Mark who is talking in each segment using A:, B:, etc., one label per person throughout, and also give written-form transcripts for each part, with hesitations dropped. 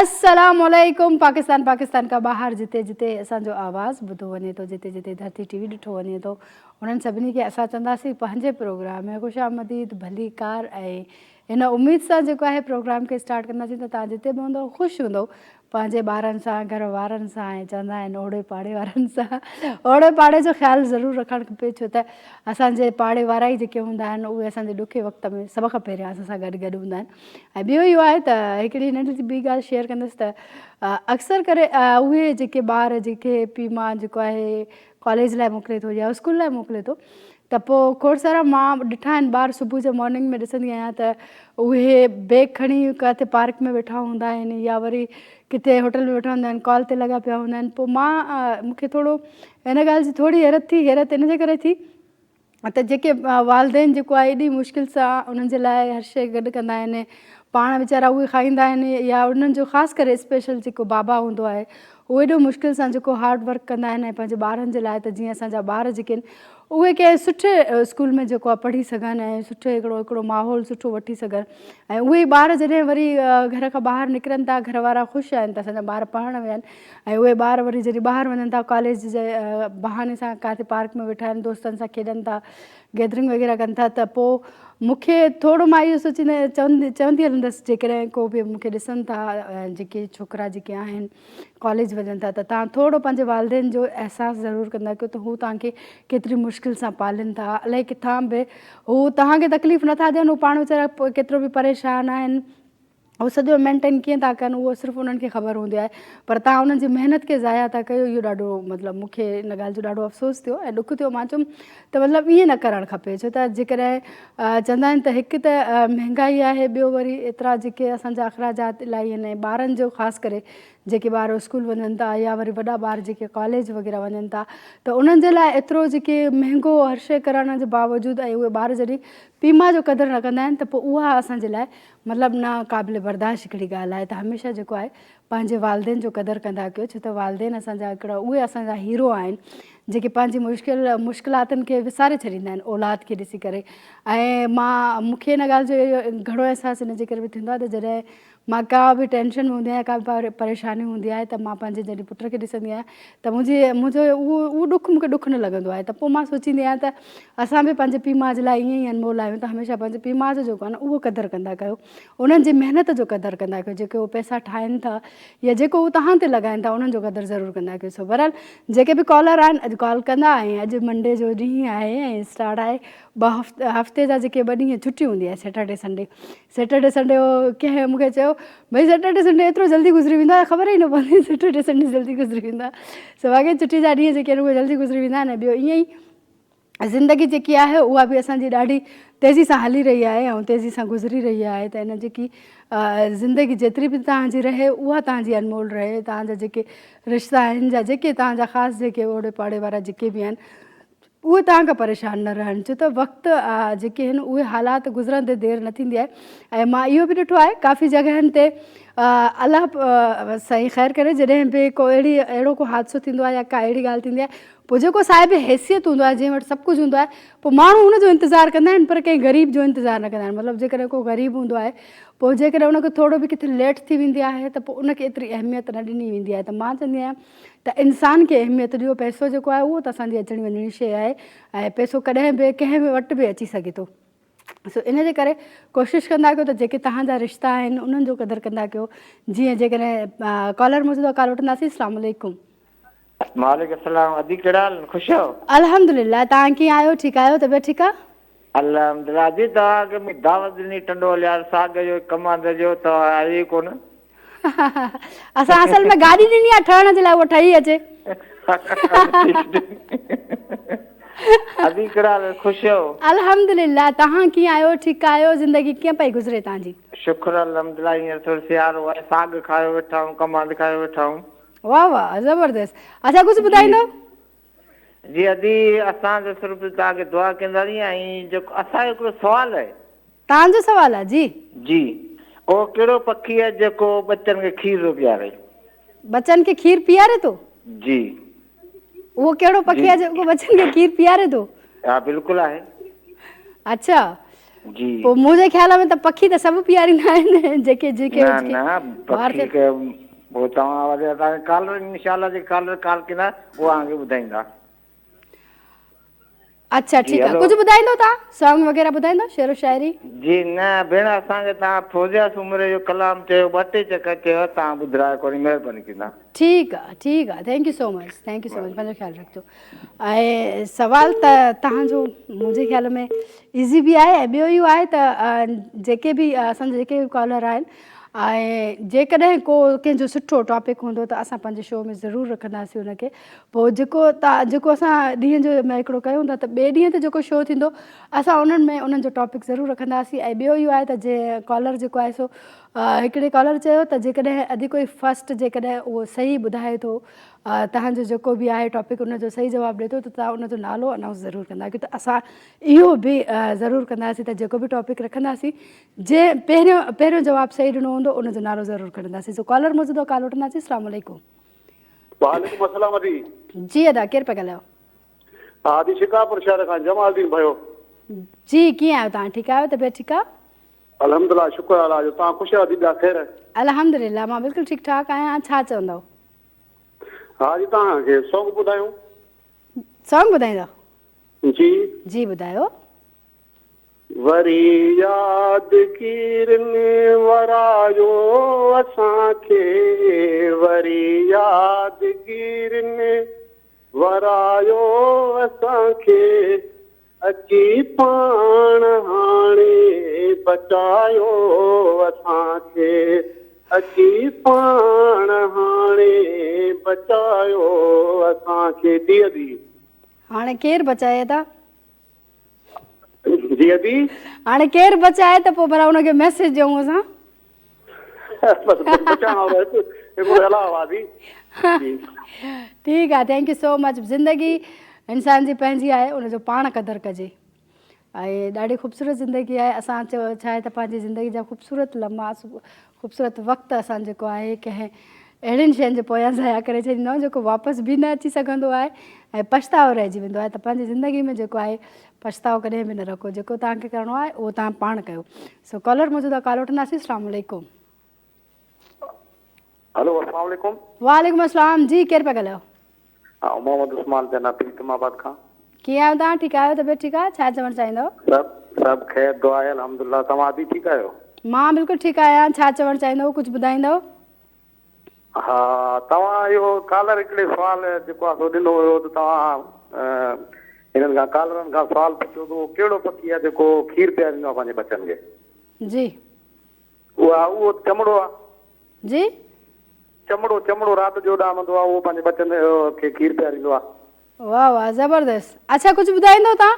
A: अस्सलामुअलैकुम। पाकिस्तान का ॿाहिर जिते जिते असांजो आवाज़ ॿुधो वञे थो, जिते जिते धरती टीवी ॾिठो वञे थो, उन्हनि सभिनी खे असां चवंदासीं पंहिंजे प्रोग्राम में ख़ुशामदीद भली कार। ऐं हिन उमेद सां जेको आहे प्रोग्राम खे स्टार्ट कंदासीं त तव्हां जिते बि हूंदव ख़ुशि हूंदव पंहिंजे ॿारनि सां, घर वारनि सां, ऐं चवंदा आहिनि ओड़े पाड़े वारनि सां। ओड़े पाड़े जो ख़्यालु ज़रूरु रखणु खपे, छो त असांजे पाड़े वारा ई जेके हूंदा आहिनि उहे असांजे ॾुखे वक़्त में सभ खां पहिरियां असां सां गॾु गॾु हूंदा आहिनि। ऐं ॿियो इहो आहे त हिकिड़ी नंढी सी ॿी ॻाल्हि शेयर कंदसि त अक्सर करे उहे जेके ॿार जेके पीउ माउ जेको आहे कॉलेज लाइ मोकिले थो या स्कूल लाइ मोकिले थो, त पोइ खोड़ सारा मां ॾिठा आहिनि ॿार सुबुह जो मॉर्निंग में ॾिसंदी आहियां त उहे बैग खणी किथे पार्क में वेठा हूंदा आहिनि या वरी किथे होटल में वेठा हूंदा आहिनि, कॉल ते लॻा पिया हूंदा आहिनि। पोइ मां मूंखे थोरो हिन ॻाल्हि जी थोरी हैरत इन जे करे थी त जेके वालदेन जेको आहे एॾी मुश्किल सां उन्हनि जे लाइ हर शइ गॾु कंदा आहिनि, पाण वीचारा उहे खाईंदा आहिनि या उन्हनि जो ख़ासि करे स्पेशल जेको बाबा हूंदो आहे उहे एॾो मुश्किल सां जेको हार्ड वर्क कंदा आहिनि ऐं पंहिंजे ॿारनि जे लाइ, त जीअं असांजा ॿार जेके आहिनि उहे कंहिं सुठे स्कूल में जेको आहे पढ़ी सघनि ऐं सुठे हिकिड़ो माहौल सुठो वठी सघनि। ऐं उहे ॿार जॾहिं वरी घर खां ॿाहिरि निकिरनि था, घर वारा ख़ुशि आहिनि त असांजा ॿार पढ़णु विया आहिनि, ऐं उहे ॿार वरी जॾहिं ॿाहिरि वञनि था कॉलेज जे बहाने सां किथे पार्क में वेठा आहिनि, दोस्तनि सां खेॾनि था, गैदरिंग वग़ैरह कनि था, त पोइ मूंखे थोरो मां इहो चवंदी हलंदसि जेकॾहिं को बि मूंखे ॾिसनि था जेके छोकिरा जेके आहिनि कॉलेज वञनि था, त तव्हां थोरो पंहिंजे वालदेन जो अहसासु ज़रूरु कंदा कयो त हू तव्हांखे केतिरी मुश्किल सां पालनि था। अलाए किथां बि हू तव्हांखे तकलीफ़ नथा ॾियनि, हू पाण वीचारा केतिरो बि परेशान आहिनि, उहो सॼो मेंटेन कीअं था कनि उहो सिर्फ़ु उन्हनि खे ख़बर हूंदी आहे, पर तव्हां उन्हनि जी महिनत खे ज़ाया था कयो। इहो ॾाढो मतिलबु मूंखे इन ॻाल्हि जो ॾाढो अफ़सोस थियो ऐं ॾुख थियो। मां चयुमि त मतिलबु ईअं न करणु खपे, छो त जेकॾहिं चवंदा आहिनि त हिकु त महांगाई आहे, ॿियो वरी एतिरा जेके असांजा अख़राजात इलाही आहिनि, ऐं ॿारनि जो ख़ासि करे जेके ॿार स्कूल वञनि था या वरी वॾा ॿार जेके कॉलेज वग़ैरह वञनि था, त उन्हनि जे लाइ एतिरो जेके महांगो हर शइ करण जे बावजूदि ऐं उहे ॿार जॾहिं पीउ माउ जो क़दुरु न कंदा आहिनि त पोइ उहा असांजे लाइ मतिलबु न क़ाबिल बर्दाश्त हिकिड़ी ॻाल्हि आहे। त हमेशह जेको आहे पंहिंजे वालदेन जो क़दुरु कंदा कयो, छो त वालदेन असांजा हिकिड़ा उहे असांजा हीरो आहिनि जेके पंहिंजी मुश्किलातुनि खे विसारे छॾींदा आहिनि औलाद खे ॾिसी करे। ऐं मूंखे हिन ॻाल्हि जो इहो घणो अहसासु हिन जे करे बि थींदो आहे त जॾहिं मां का बि टेंशन में हूंदी आहियां, का बि परेशानी हूंदी आहे, त मां पंहिंजे जॾहिं पुट खे ॾिसंदी आहियां त मुंहिंजो उहो ॾुखु मूंखे ॾुखु न लॻंदो आहे। त पोइ मां सोचींदी आहियां त असां बि पंहिंजे पीउ माउ जे लाइ ईअं ई अनमोल आहियूं, त हमेशह पंहिंजे पीउ माउ जो जेको आहे न उहो क़दुरु कंदा कयो, उन्हनि जी महिनत जो क़दुरु कंदा कयो, जेके उहे पैसा ठाहिनि था या जेको उहे तव्हां ते लॻाइनि था उन्हनि जो क़दुरु ज़रूरु कंदा कयो। सो बहरहाल जेके बि कॉलर आहिनि अॼु कॉल कंदा, ऐं अॼु मंडे जो ॾींहुं आहे ऐं स्टार्ट आहे हफ़्ते जा जेके ॿ ॾींहं छुटी हूंदी आहे, सैटरडे संडे कंहिं मूंखे चयो भई सैटरडे संडे एतिरो जल्दी गुज़री वेंदो आहे, ख़बर ई न पवंदी सैटरडे संडे जल्दी गुज़री वेंदा। सो वाक़ई छुटी जा ॾींहं जेके आहिनि उहे जल्दी गुज़री वेंदा आहिनि। ऐं ॿियो ईअं ई ज़िंदगी जेकी आहे उहा बि असांजी ॾाढी तेज़ी सां हली रही आहे ऐं तेज़ी सां गुज़री रही आहे। त इन जेकी ज़िंदगी जेतिरी बि तव्हांजी रहे उहा तव्हांजी अनमोल रहे, तव्हांजा जेके रिश्ता आहिनि या जेके तव्हांजा ख़ासि जेके ओड़े पाड़े वारा जेके बि आहिनि उहे तव्हां खां परेशान न रहनि, छो त वक़्तु जेके आहिनि उहे हालात गुज़रंदे देरि न थींदी आहे। ऐं मां इहो बि ॾिठो आहे काफ़ी जॻहियुनि ते अलाह सही ख़ैरु करे जॾहिं बि अहिड़ो को हादसो थींदो आहे या का अहिड़ी ॻाल्हि थींदी आहे, पोइ जेको साहिब हैसियत हूंदो आहे, जंहिं वटि सभु कुझु हूंदो आहे, पोइ माण्हू हुनजो इंतज़ारु कंदा आहिनि, पर कंहिं ग़रीब जो इंतज़ारु न कंदा आहिनि। मतिलबु जेकॾहिं को ग़रीब हूंदो आहे, पोइ जेकॾहिं उनखे थोरो बि किथे लेट थी वेंदी आहे त पोइ उनखे एतिरी अहमियत न ॾिनी वेंदी आहे। त मां चवंदी आहियां त इंसान खे अहमियत ॾियो, पैसो जेको आहे उहो त असांजी अचणी वञणी शइ आहे, ऐं पैसो कॾहिं बि कंहिं बि वटि बि अची सघे थो। सो इन जे करे कोशिशि कंदा कयो त जेके तव्हांजा रिश्ता आहिनि उन्हनि जो क़दुरु कंदा कयो। जीअं जेकॾहिं कॉलर मौजूदु आहे, कॉल वठंदासीं। अस्सलाम वालेकुम।
B: वालेकुम सलाम। अदी कहिड़ा हाल? ख़ुशि आहियो?
A: अल्हम्दुलिल्लाह। तव्हां कीअं आहियो? ठीकु आहियो? तबियत ठीकु आहे?
B: अल्हम्दुलिल्लाह। अदी तव्हांखे दावत ॾिनी टंडोल यार साग जो कमांद जो, तव्हां आई कोन।
A: असां असल में गाॾी ॾिनी आहे ठहण जे लाइ, उहा ठही अचे।
B: अदी कहिड़ा हाल? ख़ुशि आहियो?
A: अल्हम्दुलिल्लाह। तव्हां कीअं आहियो? ठीकु आहियो? ज़िंदगी कीअं पई गुज़रे तव्हांजी?
B: शुक्र अल्हम्दुलिल्लाह। हींअर थोरो सियारो आहे, साग खायो वेठा आहियूं, कमांद खायो वेठा आहियूं।
A: वाह वाह, ज़बरदस्त। अच्छा, कुझु
B: जी
A: ॿुधाईंदो?
B: जी अदी असां त सिर्फ़ु तव्हांखे दुआ कंदासीं। ऐं जेको असांजो हिकिड़ो सुवालु आहे।
A: तव्हांजो सुवालु आहे? जी
B: जी। उहो कहिड़ो पखी आहे जेको बचनि खे खीर थो पीआरे?
A: बचनि खे खीर पीआरे थो?
B: जी।
A: उहो कहिड़ो पखी आहे जेको बचनि खे खीर पीआरे थो?
B: हा बिल्कुलु आहे।
A: अच्छा,
B: जी
A: पोइ मुंहिंजे ख़्याल में त पखी त सभु पीआरींदा आहिनि जेके जेके
B: न
A: जेके
B: न
A: ॿार
B: पखी
A: खे
B: खे वो तव्हां वरी तव्हांखे कॉलर इंशाल्लाह जे कॉलर कॉल कंदा उहा तव्हांखे ॿुधाईंदा।
A: अच्छा
B: जी
A: ठीकु आहे,
B: हलो।
A: कुझु ॿुधाईंदो तव्हां सॉन्ग वग़ैरह ॿुधाईंदो शेरो शाइरी?
B: जी न भेण, असांखे तव्हां फौजिया सूमरे जो कलाम चयो, ॿ टे चकर चयो, तव्हां ॿुधाए कोन्हे, महिरबानी कंदा।
A: ठीकु आहे ठीकु आहे, thank you so much, thank you so much, पंहिंजो ख़्यालु रखिजो। ऐं सुवाल त तव्हांजो मुंहिंजे ख़्याल में इज़ी बि आहे ऐं ॿियो इहो आहे त जेके बि असांजा जेके बि कॉलर आहिनि ऐं जेकॾहिं को कंहिंजो सुठो टॉपिक हूंदो त असां पंहिंजे शो में ज़रूरु रखंदासीं हुनखे। पोइ जेको असां ॾींहं जो में हिकिड़ो कयूं था त ॿिए ॾींहं ते जेको शो थींदो असां उन्हनि में उन्हनि जो टॉपिक ज़रूरु रखंदासीं। ऐं ॿियो इहो आहे त जे कॉलर जेको आहे सो हिकिड़े कॉलर चयो त जेकॾहिं अॼु कोई फस्ट जेकॾहिं उहो सही ॿुधाए थो तव्हांजो जेको बि आहे टॉपिक उनजो सही जवाबु ॾिए थो त तव्हां उनजो नालो अनाउंस ज़रूरु कंदा, की त असां इहो बि ज़रूरु कंदासीं त जेको बि टॉपिक रखंदासीं जे पहिरियों जवाबु सही ॾिनो हूंदो उनजो नालो ज़रूरु खणंदासीं। सो कॉलर मौजूदु आहे, कॉल वठंदासीं। अस्सलाम वालेकुम।
C: वालेकुम अस्सलाम जी।
A: जी अदा, केरु पिया ॻाल्हायो?
C: हा जी, शिकापुर शहर खां जमालदीन भयो।
A: जी कीअं आहियो तव्हां? ठीकु आहियो? तबियत ठीकु आहे?
C: अल्हम्दुलिल्लाह, शुक्र अल्लाह जो। तव्हां ख़ुशि आहियो? दीदा ख़ैर?
A: अल्हम्दुलिल्लाह, मां बिल्कुलु ठीकु ठाक आहियां। छा चवंदव?
C: हा जी, तव्हांखे सॉन्ग ॿुधायूं?
A: सॉन्ग ॿुधाईंदव?
C: जी
A: जी ॿुधायो।
C: वरी यादगिरनि वरायो असांखे, वरी यादगिरनि वरायो असांखे, अची पाण हाणे बचायो असांखे, अची पाण हाणे बचायो असांखे। ॾींहं दी
A: हाणे केरु बचाए था?
C: जी दी
A: हाणे केरु बचाए त पोइ भला हुनखे मैसेज ॾियूं असां।
C: बचाइण वारो हिकिड़ो अलाह आहे दी।
A: ठीकु आहे, थैंक यू सो मच। ज़िंदगी इंसान जी पंहिंजी आहे, उनजो पाण क़दुरु कजे। ऐं ॾाढी ख़ूबसूरत ज़िंदगी आहे। असां छा आहे त पंहिंजी ज़िंदगी जा ख़ूबसूरत लम्हा ख़ूबसूरत वक़्तु असां जेको आहे कंहिं अहिड़ियुनि शयुनि जे पोयां ज़ाया करे छॾींदा आहियूं जेको वापसि बि न अची सघंदो आहे ऐं पछतावो रहिजी वेंदो आहे। त पंहिंजी ज़िंदगी में जेको आहे पछतावो कॾहिं बि न रखो, जेको तव्हांखे करिणो आहे उहो तव्हां पाण कयो। सो कॉलर मौजूदु आहे, कॉल वठंदासीं। अस्सलाम वालेकुम।
C: हेलो, अस्सलाम वालेकुम।
A: वालेकुम अस्सलाम जी, केरु पिया ॻाल्हायो?
C: हा, मोहम्मद उस्मान जना प्रीतमाबाद खां।
A: कीअं आहियो तव्हां? ठीकु आहियो? तबियत ठीकु आहे? छा चवणु चाहींदव?
C: सभु ख़ैर, दुआ आहे, अल्हम्दुलिल्लाह। तव्हां बि ठीकु आहियो?
A: मां बिल्कुलु ठीकु आहियां। छा चवणु चाहींदव? कुझु ॿुधाईंदव?
C: हा, तव्हां इहो कॉलर हिकिड़े सुवाल जेको आहे सो ॾिनो हुयो त तव्हां हिननि खां कॉलरनि खां सुवाल पुछियो त उहो कहिड़ो पखी आहे जेको खीर पीआरींदो आहे पंहिंजे बचनि खे?
A: जी
C: उहो चमड़ो आहे।
A: जी
C: चमड़ो राति जो उॾामंदो आहे, उहो पंहिंजे बचनि खे खीर पीआरींदो आहे।
A: वाह वाह, ज़बरदस्त। अच्छा, कुझु ॿुधाईंदो तव्हां?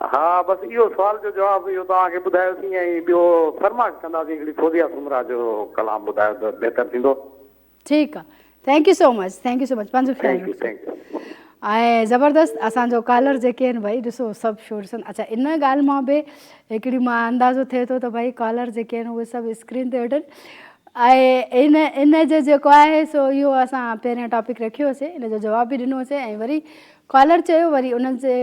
C: हा, बसि इहो सुवाल जो जवाबु इहो तव्हांखे ॿुधायोसीं। ऐं ॿियो फरमाइश कंदासीं हिकिड़ी फौजिया सुमरा जो कलाम ॿुधायो त बहितरु थींदो।
A: ठीकु आहे, thank you so much, thank you so much. पंहिंजो ख़्यालु रखिजो।
C: Thank U.
A: ऐं ज़बरदस्त असांजो कॉलर जेके आहिनि भई ॾिसो सभु शोर सन। अच्छा, इन ॻाल्हि मां बि हिकिड़ी मां अंदाज़ो थिए थो त भई कॉलर जेके आहिनि उहे सभु स्क्रीन ते वेठनि। ऐं इन जो जेको आहे सो इहो असां पहिरियों टॉपिक रखियोसीं, इन जो जवाबु बि ॾिनोसीं ऐं वरी कॉलर चयो, वरी उन्हनि जे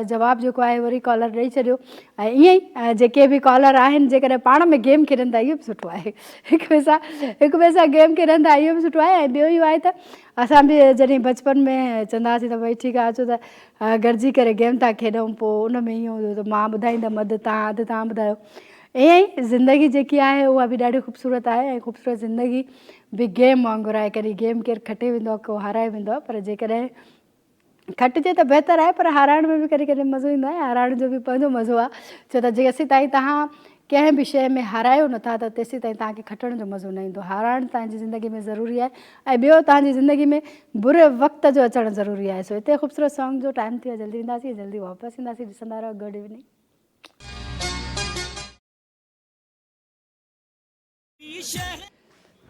A: जवाबु जेको आहे वरी कॉलर ॾेई छॾियो। ऐं ईअं ई जेके बि कॉलर आहिनि जेकॾहिं पाण में गेम खेॾनि था इहो बि सुठो आहे, हिक ॿिए सां गेम खेॾनि था इहो बि सुठो आहे। ऐं ॿियो इहो आहे त असां बि जॾहिं बचपन में चवंदा हुआसीं त भई ठीकु आहे अचो त गॾिजी करे गेम था खेॾूं, पोइ उन में ईअं हूंदो त मां ॿुधाईंदमि अधु तव्हां ॿुधायो। ईअं ई ज़िंदगी जेकी आहे उहा बि ॾाढी ख़ूबसूरत आहे ऐं ख़ूबसूरत ज़िंदगी बि गेम वांगुरु आहे। कॾहिं गेम केरु खटे वेंदो आहे, को हाराए वेंदो आहे, पर जेकॾहिं खटिजे त बहितरु आहे, पर हाराइण में बि कॾहिं कॾहिं मज़ो ईंदो आहे। हाराइण जो बि पंहिंजो मज़ो आहे, छो त जेसीं ताईं तव्हां कंहिं बि शइ में हारायो नथा त तेसीं ताईं तव्हांखे खटण जो मज़ो न ईंदो। हाराइण तव्हांजी ज़िंदगी में ज़रूरी आहे ऐं ॿियो तव्हांजी ज़िंदगी में बुरे वक़्त जो अचणु ज़रूरी आहे। सो हिते ख़ूबसूरत सॉन्ग जो टाइम थी वियो, जल्दी ईंदासीं, जल्दी वापसि ईंदासीं। ॾिसंदा रहो गुड इवनिंग।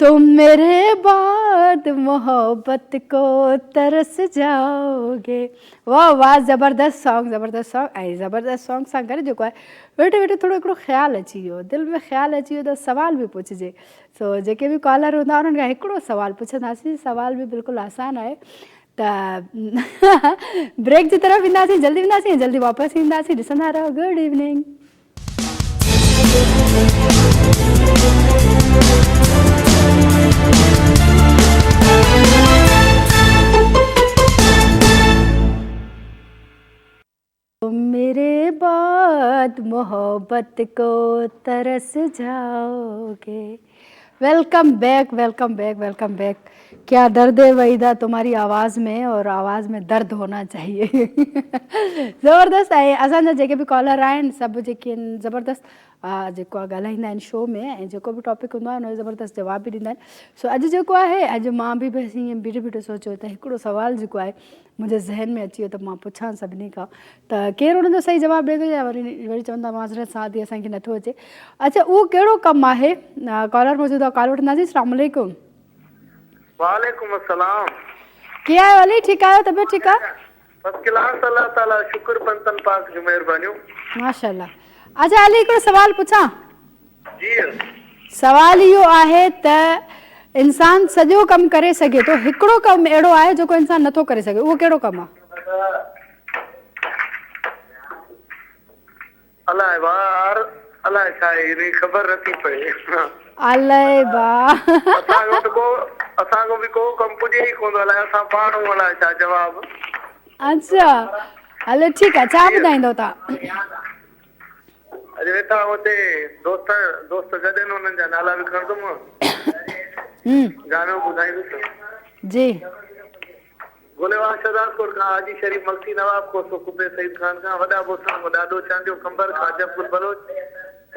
A: तुम मेरे बाद मोहब्बत को तरस जाओगे। वाह वाह, ज़बरदस्त सॉन्ग, ज़बरदस्त सॉन्ग। ऐं ज़बरदस्त सॉन्ग सां गॾु जेको आहे वेठे वेठे थोरो हिकिड़ो ख़्यालु अची वियो, दिलि में ख़्यालु अची वियो त सवाल बि पुछिजे। सो जेके बि कॉलर हूंदा उन्हनि खां हिकिड़ो सवाल पुछंदासीं। सवाल बि बिल्कुलु आसानु आहे ब्रेक जी तरफ ईंदासीं, जल्दी वेंदासीं, जल्दी वापसि ईंदासीं। ॾिसंदा रहो। Good evening. मेरे बाद मोहब्बत को तरस जाओगे। Welcome back, welcome back, welcome back. क्या दर्द है वहीदा तुम्हारी आवाज़ में, और आवाज़ में दर्द होना चाहिए। ज़बरदस्त आहे। असांजा जेके बि कॉलर आहिनि सभु जेके आहिनि ज़बरदस्त जेको आहे ॻाल्हाईंदा आहिनि शो में, ऐं जेको बि टॉपिक हूंदो आहे उनजो ज़बरदस्त जवाब बि ॾींदा आहिनि। सो अॼु जेको आहे, अॼु मां बि बसि ईअं बीठो बीठो सोचियो त हिकिड़ो सुवालु जेको आहे मुंहिंजे ज़हन में अची वियो त मां पुछां सभिनी खां, त केरु हुनजो सही जवाबु ॾिए थो या वरी चवंदा माज़रत सां थी असांखे नथो अचे। अच्छा, उहो कहिड़ो कमु आहे? कॉलर मौजूदु आहे, कॉल वठंदासीं। अस्सलाम वालेकुम।
C: वालेकुम अस्सलाम।
A: कीअं आहियो अली? ठीकु आहियो? तबियत ठीकु आहे?
C: फर्स्ट क्लास, अल्लाह ताला शुक्र पंतन पाक जी महिरबानियूं।
A: माशाल्लाह। अच्छा अली, हिकिड़ो सवालु पुछां?
C: जी।
A: सवाल इहो आहे त इंसान सॼो कमु करे सघे थो, हिकिड़ो कमु अहिड़ो आहे जेको इंसान नथो करे सघे, उहो कहिड़ो कमु आहे?
C: अलाए वार, अलाए छा आहे, ख़बर नथी पए।
A: अलाए बा।
C: असांजो बि को कमु पुॼे ई कोन थो, अलाए असां पाण अलाए छा जवाबु।
A: अच्छा हलो ठीकु आहे, छा ॿुधाईंदव तव्हां?
C: अॼु वेठा हुते दोस्त गॾनि, हुननि जा नाला बि खणंदुमि, गानो ॿुधाईंदुसि।
A: जी।
C: गोलेवाल शहदादपुर खां, हाजी शरीफ मक्सी नवाब को, सुखुबे सईद खान खां, वॾा बोसन को, ॾाढो चांदियो कंबर खां, जबुल बलोच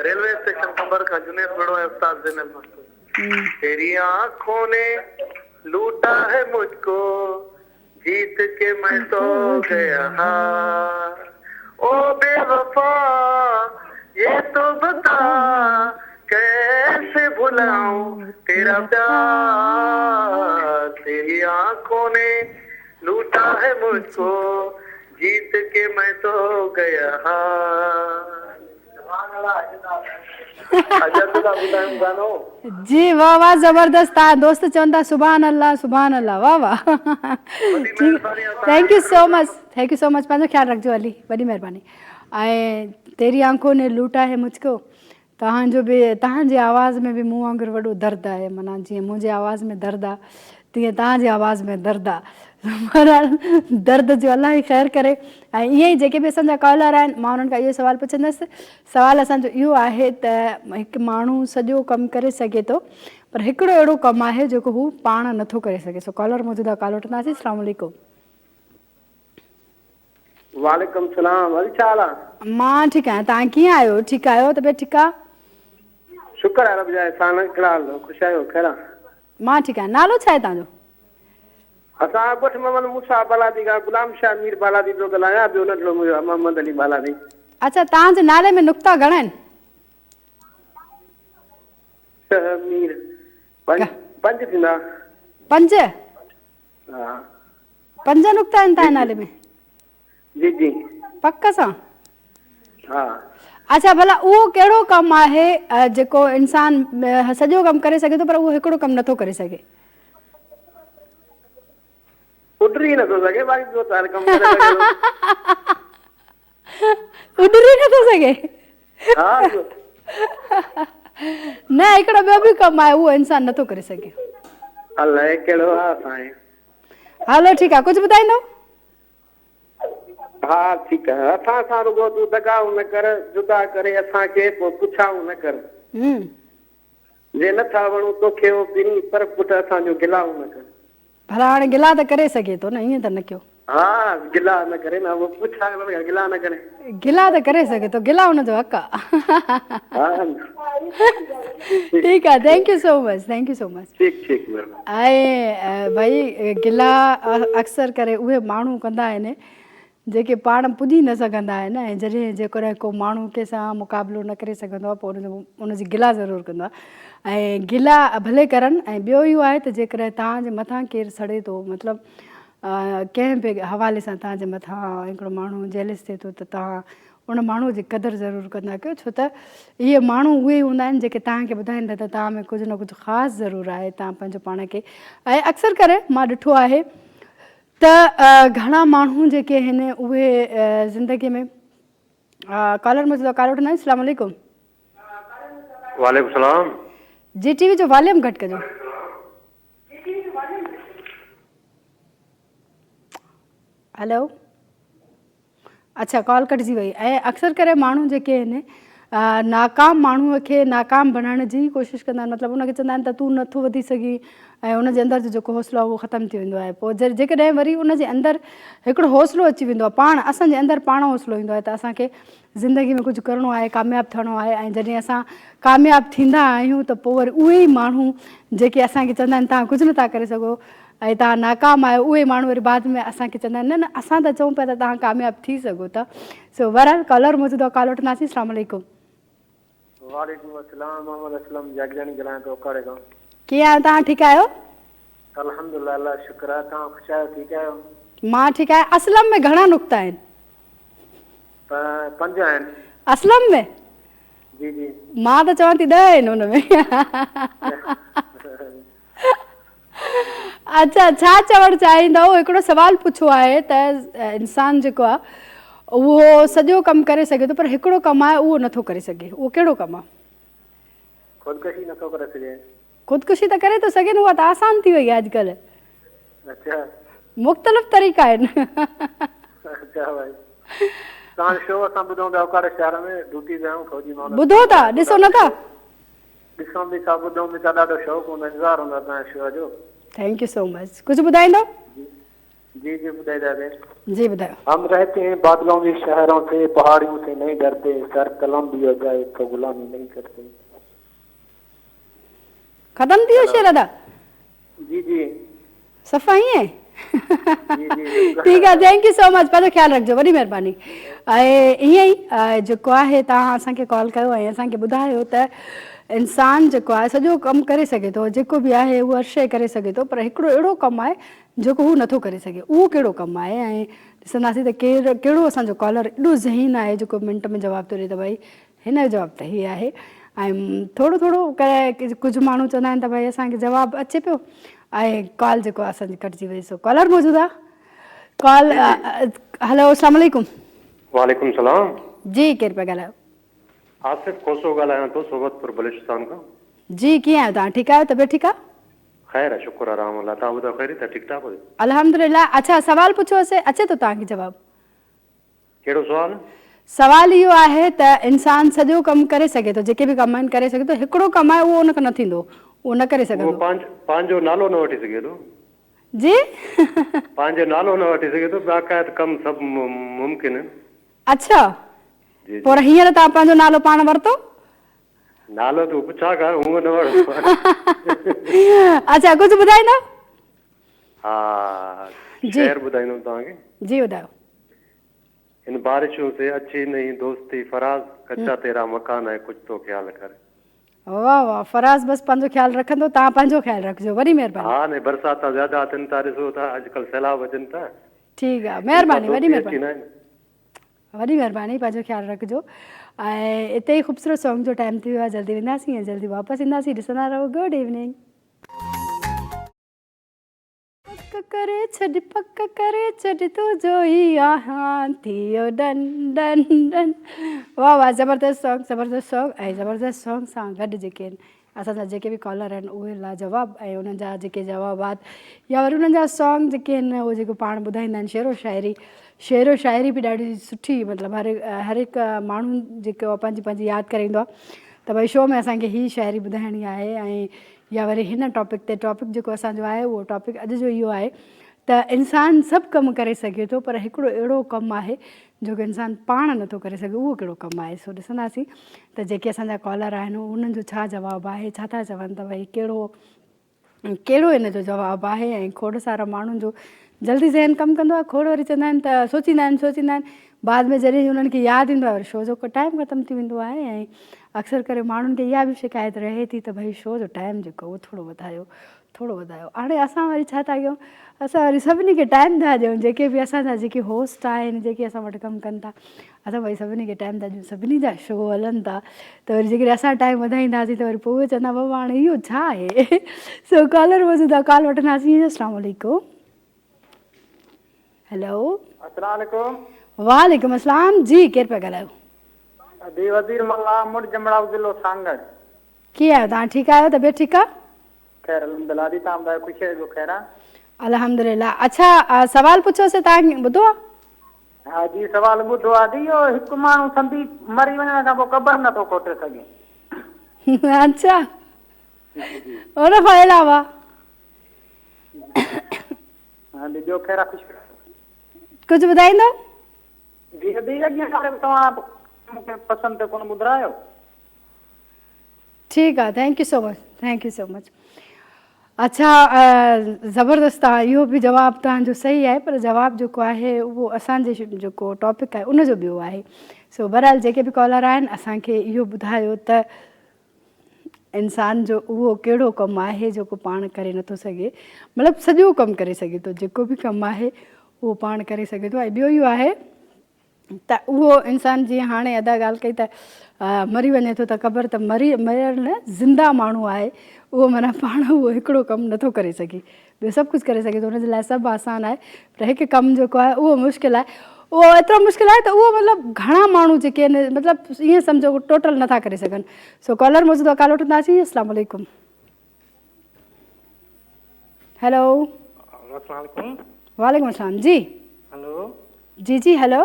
C: रेलवे स्टेशन कंबर खां, जुनेद बड़ो है उस्ताद ज़ैनल मस्तूर। तेरी आंखों ने लूटा है मुझको, जीत के मैं तो गया। ओ बेवफा ये तो बता, कैसे भुलाऊं तेरा प्यार। तेरी आंखों ने लूटा है मुझको, जीत के मैं तो गया।
A: जी वाह वाह, ज़बरदस्त। तव्हां दोस्त चवंदा सुभान अल्लाह सुभान अल्लाह। वाह वाह, thank you so much, thank you so much. पंहिंजो ख़्यालु रखिजो अली, वॾी महिरबानी। ऐं तेरी आंखों ने लूटा है मुझको, तव्हांजो बि, तव्हांजी आवाज़ में बि मूं वांगुरु वॾो दर्द आहे। माना जीअं मुंहिंजी आवाज़ में दर्द आहे, तीअं तव्हांजी आवाज़ में दर्द आहे। दर्द जो अलाह ई ख़ैरु करे। ऐं ईअं ई जेके बि असांजा कॉलर आहिनि, मां उन्हनि खां इहो सवालु पुछंदसि। सवालु असांजो इहो आहे त हिकु माण्हू सॼो कमु करे सघे थो, पर हिकिड़ो अहिड़ो कमु आहे जेको हू पाण नथो करे सघे। सो कॉलर मौजूदु आहे, कॉल वठंदासीं। अस्सलाम वालेकुम।
C: वालेकुम सलाम। वरी छा हाल आहे?
A: मां ठीकु आहियां, तव्हां कीअं आहियो? ठीकु आहियो? तबियत ठीकु आहे?
C: शुक्र आहे रब जा एहसान, कहिड़ा ख़ुशि आहियो? ख़ैर आहे?
A: मां ठीकु आहियां। नालो छा आहे तव्हांजो?
C: असां ॻोठ मोहम्मद मूसा बालादी खां गुलाम शाह मीर बालादी पियो ॻाल्हायां, ॿियो नंढड़ो मुंहिंजो मोहम्मद अली बालादी।
A: अच्छा, तव्हांजे नाले में नुक़्ता घणा आहिनि?
C: मीर पंज थींदा।
A: 5?
C: हा
A: 5 नुक़्ता आहिनि तव्हांजे नाले में?
C: जी जी
A: पक सां?
C: हा।
A: अच्छा भला उहो कहिड़ो कमु आहे जेको इंसान सॼो कमु करे सघे थो, पर उहो हिकिड़ो कमु नथो करे सघे?
C: उडरी नथो सघे, बाक़ी ॿियो त हर कमु करे सघे।
A: उडरी नथो सघे?
C: हा
A: न, हिकिड़ो ॿियो बि कमु आहे उहो इंसान नथो करे सघे।
C: अलाए कहिड़ो आहे असांजे।
A: हलो ठीकु आहे, कुझु ॿुधाईंदो?
C: हा ठीकु आहे। असां सां रुॻो तूं दगाऊं न कर, जुदा करे असांखे पोइ पुछाऊं न कर। जे नथा वणूं तोखे हो पिनी, पर पुट असांजो गिलाऊं न कर।
A: भला हाणे गिला त करे सघे थो न, ईअं त न कयो।
C: हा गिला न करे न, वो पुछाए न, गिला न करे।
A: गिला त करे सघे थो, गिला हुनजो हक़ आहे। ठीकु आहे, thank you so much, thank you so much.
C: ठीकु ठीकु।
A: ऐं भई गिला अक्सर करे उहे माण्हू कंदा आहिनि जेके पाण पुॼी न सघंदा आहिनि, ऐं जॾहिं जेकॾहिं को माण्हू कंहिंसां मुक़ाबिलो न करे सघंदो आहे पोइ उनजी गिला ज़रूरु कंदो आहे। ऐं गिला भले करनि। ऐं ॿियो इहो आहे त जेकॾहिं तव्हांजे मथां केरु सड़े थो, मतिलबु कंहिं बि हवाले सां तव्हांजे मथां हिकिड़ो माण्हू जेलिस थिए थो, त तव्हां उन माण्हूअ जी क़दुरु ज़रूरु कंदा कयो, छो त इहे माण्हू उहे ई हूंदा आहिनि जेके तव्हांखे ॿुधाईंदा त तव्हां में कुझु न कुझु ख़ासि ज़रूरु आहे, तव्हां पंहिंजो पाण खे। ऐं अक्सर करे मां ॾिठो आहे त घणा माण्हू जेके आहिनि उहे ज़िंदगी में कॉलर मुंहिंजो कॉल वठंदा आहिनि। अस्सलाम वालेकुम।
C: वालेकुम सलाम।
A: जी टीवी जो वॉल्यूम घटि कजो। हेलो। अच्छा, कॉल कटिजी वई। ऐं अक्सर करे माण्हू जेके आहिनि नाकाम माण्हूअ खे नाकाम बणाइण जी कोशिशि कंदा आहिनि, मतिलबु उनखे चवंदा आहिनि त तूं नथो वधी सघीं ऐं उनजे अंदरि जो जेको हौसलो आहे उहो ख़तमु थी वेंदो आहे। पोइ जेकॾहिं वरी उनजे अंदरि हिकिड़ो हौसलो अची वेंदो आहे, पाण असांजे अंदरि पाण हौसलो ईंदो आहे त असांखे ज़िंदगी में कुझु करिणो आहे, कामयाबु थियणो आहे। ऐं जॾहिं असां कामयाबु थींदा आहियूं त पोइ वरी उहे ई माण्हू जेके असांखे चवंदा आहिनि तव्हां कुझु नथा करे सघो ऐं तव्हां नाकाम आहियो, उहे माण्हू वरी बाद में असांखे चवंदा आहिनि न न असां त चऊं पिया त तव्हां कामयाबु थी सघो था। सो बहरहाल कॉलर मौजूदु आहे, कॉल वठंदासीं। अस्सलाम वालेकुम।
C: वालेकुम अस्सलाम। मोहम्मद असलम जागजानी ॻाल्हायां थो काड़े खां।
A: कीअं आहियो तव्हां? ठीकु आहियो?
C: अल्हम्दुलिल्लाह, अल्लाह शुक्र आहे। तव्हां ख़ुशि आहियो? ठीकु आहियो?
A: मां ठीकु आहियां। असलम में घणा नुक़्ता आहिनि?
C: 5 आहिनि।
A: असलम में?
C: जी जी।
A: मां त चवां थी 10 आहिनि हुन में। अच्छा, छा चवणु चाहींदव? हिकिड़ो सुवालु पुछो आहे त इंसानु जेको आहे उहो सॼो कमु करे सघे थो, पर हिकिड़ो कमु आहे उहो नथो करे सघे। उहो कहिड़ो कमु आहे?
C: ख़ुदकुशी नथो करे सघे।
A: ख़ुदकुशी त करे थो सघे न, उहा त आसान थी वई आहे अॼुकल्ह।
C: अच्छा,
A: मुख़्तलिफ़ तरीक़ा आहिनि।
C: अच्छा भाई। तव्हां शो असां ॿुधूं था काड़े शहर में ड्यूटी ते आहियूं फौजी माण्हू।
A: ॿुधो था? ॾिसो नथा?
C: ॾिसूं बि था, ॿुधूं बि था। ॾाढो शौक़ु हूंदो, इंतज़ारु हूंदो आहे तव्हांजे शो जो।
A: Thank you so much. कुझु ॿुधाईंदो?
C: जी जी, ॿुधाईंदासीं।
A: जी ॿुधायो।
C: हम रहते हैं बादलों में, शहरों से, पहाड़ियों से नहीं डरते, सर कलम भी हो जाए तो गुलामी नहीं करते।
A: ख़तमु थी वियो शेर अदा?
C: जी जी।
A: सफ़ा ईअं?
C: जी जी।
A: ठीकु आहे, थैंक यू सो मच। पंहिंजो ख़्यालु रखिजो, वॾी महिरबानी। ऐं ईअं ई जेको आहे तव्हां असांखे कॉल कयो ऐं असांखे ॿुधायो त इंसानु जेको आहे सॼो कमु करे सघे थो, जेको बि आहे उहो हर शइ करे सघे थो, पर हिकिड़ो अहिड़ो कमु आहे जेको हू नथो करे सघे। उहो कहिड़ो कमु आहे? ऐं ॾिसंदासीं त कहिड़ो असांजो कॉलर एॾो ज़हीन आहे जेको मिंट में जवाबु थो ॾिए त भई हिन जो जवाबु त हीअ आहे। ऐं थोरो थोरो करे कुझु माण्हू चवंदा आहिनि त भई असांखे जवाबु अचे पियो ऐं कॉल जेको आहे असांजी कटिजी वई। सो कॉलर मौजूदु आहे। कॉल हेलो, अस्सलाम वालेकुम।
C: वालेकुम सलाम।
A: जी, केरु पिया ॻाल्हायो?
C: आसिफ कोसो ॻाल्हायां थो, सोबतपुर बलूचिस्तान खां।
A: जी, कीअं आहियो तव्हां? ठीकु आहियो? तबियत ठीकु आहे?
C: ख़ैर आहे, शुक्र आहे रहम अल्लाह। तव्हां ॿुधायो ख़ैर त ठीकु ठाक?
A: अल्हम्दुलिल्लाह। अच्छा, सवालु पुछोसीं, अचे थो तव्हांखे जवाबु?
C: कहिड़ो सुवाल?
A: सवाल इहो आहे त इंसानु सॼो कमु करे सघे थो, जेके बि कम आहिनि करे सघे थो, हिकिड़ो कमु आहे उहो उनखां न थींदो, उहो न करे सघंदो।
C: पंहिंजो नालो न वठी सघे थो।
A: जी?
C: पंहिंजो नालो न वठी सघे थो, बाक़ायदा कमु सभु मुमकिन आहिनि।
A: अच्छा, पर हींअर तव्हां पंहिंजो नालो पाण वरितो?
C: नालो त पुछा कर, हूअं न वरितो।
A: अच्छा, कुझु ॿुधाईंदो?
C: हा, शेर ॿुधाईंदुमि तव्हांखे।
A: जी ॿुधायो।
C: इन बारिशों से अच्छी नहीं दोस्ती फराज, कच्चा तेरा मकान है कुछ तो ख्याल कर।
A: वाह वाह, फराज बसि पंहिंजो ख़्यालु रखंदो, तव्हां पंहिंजो ख़्यालु रखिजो, वॾी महिरबानी।
C: हा ने, बरसात ज़्यादा थियनि था, ॾिसो था अॼुकल्ह सैलाब अचनि था।
A: ठीकु आहे, महिरबानी, वॾी महिरबानी, वॾी महिरबानी। पंहिंजो ख़्यालु रखिजो। ऐं हिते ई ख़ूबसूरत सॉन्ग जो टाइम थी वियो आहे, जल्दी वेंदासीं ऐं जल्दी वापसि ईंदासीं। ॾिसंदा रहो गुड इवनिंग। करे छॾ तुंहिंजो ई आहां थियो डन डन डन। वाह वाह, ज़बरदस्त सॉन्ग ऐं ज़बरदस्त सॉन्ग सां गॾु जेके आहिनि असांजा जेके बि कॉलर आहिनि उहे लाजवाब ऐं उन्हनि जा जेके जवाबात या वरी उन्हनि जा सॉन्ग जेके आहिनि उहे जेको पाण ॿुधाईंदा आहिनि, शेरो शाइरी बि ॾाढी सुठी, मतिलबु हर हिकु माण्हू जेको पंहिंजी पंहिंजी यादि करे ईंदो आहे त भई शो में असांखे हीअ शाइरी ॿुधाइणी आहे। ऐं या वरी हिन टॉपिक ते, टॉपिक जेको असांजो आहे उहो टॉपिक अॼु जो इहो आहे त इंसानु सभु कमु करे सघे थो, पर हिकिड़ो अहिड़ो कमु आहे जेको इंसानु पाण नथो करे सघे, उहो कहिड़ो कमु आहे। सो ॾिसंदासीं त जेके असांजा कॉलर आहिनि उन्हनि जो छा जवाबु आहे, छा था चवनि त भई कहिड़ो हिन जो जवाबु आहे। ऐं खोड़ सारा माण्हुनि जो जल्दी ज़हन कमु कंदो आहे, खोड़ वरी चवंदा आहिनि त सोचींदा आहिनि बाद में जॾहिं उन्हनि खे यादि ईंदो आहे वरी शो जो टाइम ख़तमु थी वेंदो आहे। ऐं अक्सर करे माण्हुनि खे इहा बि शिकायत रहे थी त भई शो जो टाइम जेको उहो थोरो वधायो। हाणे असां वरी छा था कयूं, असां वरी सभिनी खे टाइम था ॾियूं, जेके बि असांजा जेके होस्ट आहिनि, जेके असां वटि कमु कनि था, असां भई सभिनी खे टाइम था ॾियूं, सभिनी जा शो हलनि था, त वरी जेकॾहिं असां टाइम वधाईंदासीं त वरी पोइ उहे चवंदा बाबा हाणे इहो छा आहे। सो कॉलर मौजूदु आहे, कॉल वठंदासीं। अस्सलाम वालेकुम। हेलो,
D: अस्सलाम वालेकुम।
A: वालेकुम अस्सलाम जी, केरु पिया ॻाल्हायो?
D: दी वज़ीर मल्ला मुड़ जमड़ाऊ ज़िलो सांगड़।
A: कीअं आहियो तव्हां? ठीकु आहियो? तबियत ठीकु आहे?
D: ख़ैर अल्हम्दुलिल्लाह दी तव्हां ॿुधायो ख़ुशि आहियो ख़ैर आहे?
A: अल्हम्दुलिल्लाह। अच्छा, सवाल पुछोसीं, तव्हां ॿुधो आहे?
D: हा जी सवाल ॿुधो आहे दी। इहो हिकु माण्हू संदी मरी वञण खां पोइ क़बर नथो खोटे सघे।
A: अच्छा, उन खां अलावा
D: हाँ दी ॿियो ख़ैर आहे ख़ुशि?
A: कुझु ॿुधाईंदो?
D: जी दी अॻियां हाणे तव्हां मूंखे पसंदि कोन ॿुधायो।
A: ठीकु आहे, thank you so much, thank you so much. अच्छा, ज़बरदस्त आहे। इहो बि जवाबु तव्हांजो सही आहे, पर जवाबु जेको आहे उहो असांजे जेको टॉपिक आहे उनजो ॿियो आहे। सो बहरहाल जेके बि कॉलर आहिनि असांखे इहो ॿुधायो त इंसान जो उहो कहिड़ो कमु आहे जेको पाण करे नथो सघे, मतिलबु सॼो कमु करे सघे थो, जेको बि कमु आहे उहो पाण करे सघे थो। ऐं ॿियो इहो आहे त उहो इंसान जीअं हाणे अदा ॻाल्हि कई त मरी वञे थो त क़बर त मरियल न ज़िंदा माण्हू आहे उहो माना पाण उहो हिकिड़ो कमु नथो करे सघे, ॿियो सभु कुझु करे सघे थो, हुनजे लाइ सभु आसानु आहे, पर हिकु कमु जेको आहे उहो मुश्किल आहे। उहो एतिरो मुश्किल आहे त उहो मतिलबु घणा माण्हू जेके आहिनि मतिलबु ईअं सम्झो टोटल नथा करे सघनि। सो कॉलर मौजूदु आहे, कॉल वठंदासीं। अस्सलाम वालेकुम। हेलो, वालेकुम अस्सलाम जी।
D: हेलो
A: जी जी, हेलो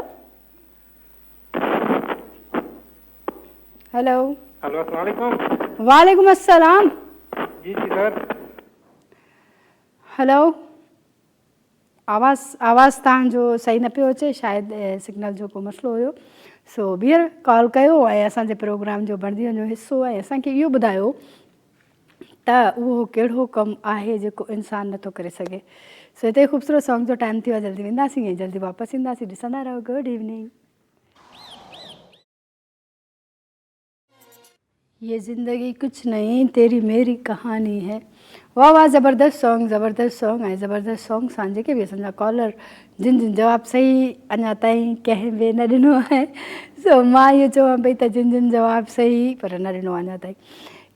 A: हेलो,
D: हेलो अस्सलाम वालेकुम।
A: वालेकुम अस्सलाम
D: जी जी सर।
A: हेलो, आवाज़ तव्हांजो सही न पियो अचे, शायदि सिग्नल जो को मसइलो हुयो। सो ॿीहर कॉल कयो ऐं असांजे प्रोग्राम जो बणजी वञो हिसो ऐं असांखे इहो ॿुधायो त उहो कहिड़ो कमु आहे जेको इंसानु नथो करे सघे। सो हिते ख़ूबसूरत सॉन्ग जो टाइम थियो आहे, जल्दी वेंदासीं ऐं जल्दी वापसि ईंदासीं। ॾिसंदा रहो। Good evening. ये ज़िंदगी कुछ नहीं तेरी मेरी कहानी है। वाह वाह, ज़बरदस्त सॉन्ग, ज़बरदस्त सॉन्ग ऐं ज़बरदस्त सॉन्ग सां जेके बि असांजा कॉलर जिन जिन जवाबु सही अञा ताईं कंहिं बि न ॾिनो आहे। सो मां इहो चवां पई त जिन जिन जवाबु सही पर न ॾिनो अञा ताईं,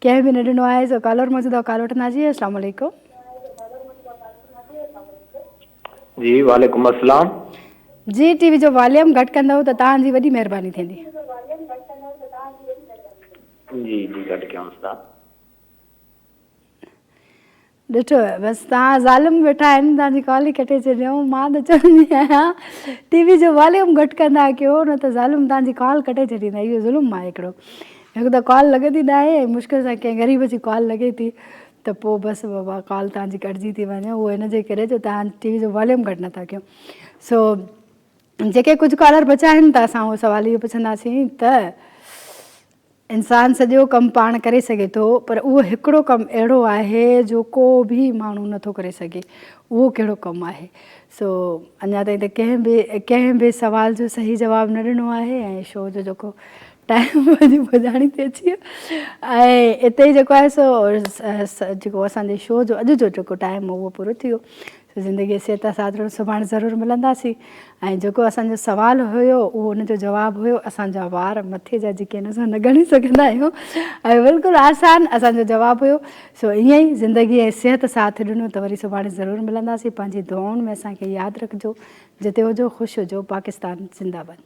A: कंहिं बि न ॾिनो आहे। सो कॉलर मौजूदु आहे, कॉल वठंदासीं। अस्सलाम वालेकुम।
C: जी वालेकुम अस्सलाम।
A: जी, टीवी जो वॉल्यूम घटि कंदव त तव्हांजी वॾी महिरबानी थींदी।
C: जी जी घटि कयोसि था।
A: ॾिठो बसि, तव्हां ज़ालिम वेठा आहिनि, तव्हांजी कॉल ई कटे छॾियऊं। मां त चवंदी आहियां टीवी जो वॉल्यूम घटि कंदा कयो, न त ज़ालिम तव्हांजी कॉल कटे छॾींदा। इहो ज़ुल्म आहे हिकिड़ो। हिकु त कॉल लॻंदी न आहे, मुश्किल सां कंहिं ग़रीब जी कॉल लॻे थी त पोइ बसि बाबा कॉल तव्हांजी कटिजी थी वञे। उहो हिन जे करे जो तव्हां टीवी जो वॉल्यूम घटि नथा कयो। सो जेके कुझु कॉलर बचा आहिनि त असां उहो सवाल इहो पुछंदासीं त इंसानु सॼो कमु पाण करे सघे थो, पर उहो हिकिड़ो कमु अहिड़ो आहे जो को बि माण्हू नथो करे सघे, उहो कहिड़ो कमु आहे। सो अञा ताईं त कंहिं बि सवाल जो सही जवाबु न ॾिनो आहे ऐं शो जो जेको टाइम पुॼाणी थी अची ऐं हिते ई जेको आहे सो जेको असांजे शो जो अॼु जो जेको टाइम उहो पूरो थी वियो। सो ज़िंदगी सिहत सां सुभाणे ज़रूरु मिलंदासीं। ऐं जेको असांजो सुवालु हुयो उहो हुनजो जवाबु हुयो असांजा वार मथे जा जेके आहिनि असां न ॻणी सघंदा आहियूं, ऐं बिल्कुलु आसानु असांजो जवाबु हुयो। सो ईअं ई ज़िंदगी ऐं सिहत साथ ॾिनो त वरी सुभाणे ज़रूरु मिलंदासीं। पंहिंजी दुआउनि में असांखे यादि रखिजो। जिते हुजो ख़ुशि हुजो। पाकिस्तान ज़िंदाबाद।